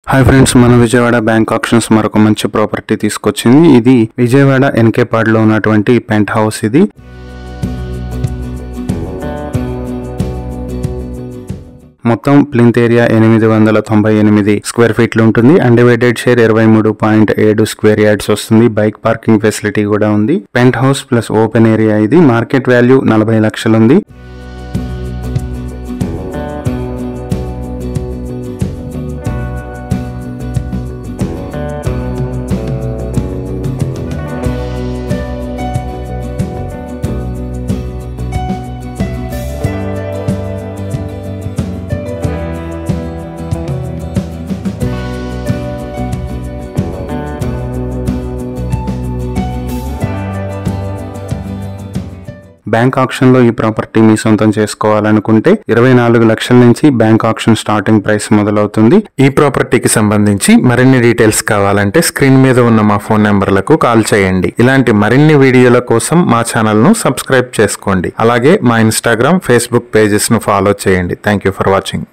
Hi friends, మన Vijayawada bank actions మరొక మంచి ప్రాపర్టీ తీసుకొచ్చింది. ఇది విజయవాడ ఎన్కేపాడ్లో ఉన్నటువంటి పెంట్ హౌస్. ఇది మొత్తం ప్లింత్ ఏరియా 898 స్క్వేర్ ఫీట్లు ఉంటుంది. అన్డివైడెడ్ షేర్ 23.7 స్క్వేర్ యార్డ్స్ వస్తుంది. బైక్ పార్కింగ్ ఫెసిలిటీ కూడా ఉంది. Penthouse plus open area. ఇది మార్కెట్ వాల్యూ 40 లక్షలు ఉంది. బ్యాంక్ ఆక్షన్ లో ఈ ప్రాపర్టీ మీ సొంతం చేసుకోవాలనుకుంటే 24 లక్షల నుంచి బ్యాంక్ ఆక్షన్ స్టార్టింగ్ ప్రైస్ మొదలవుతుంది. ఈ ప్రాపర్టీకి సంబంధించి మరిన్ని డీటెయిల్స్ కావాలంటే స్క్రీన్ మీద ఉన్న మా ఫోన్ నెంబర్లకు కాల్ చేయండి. ఇలాంటి మరిన్ని వీడియోల కోసం మా ఛానల్ ను సబ్స్క్రైబ్ చేసుకోండి. అలాగే మా ఇన్స్టాగ్రామ్, ఫేస్బుక్ పేజెస్ ను ఫాలో చేయండి. Thank you for watching.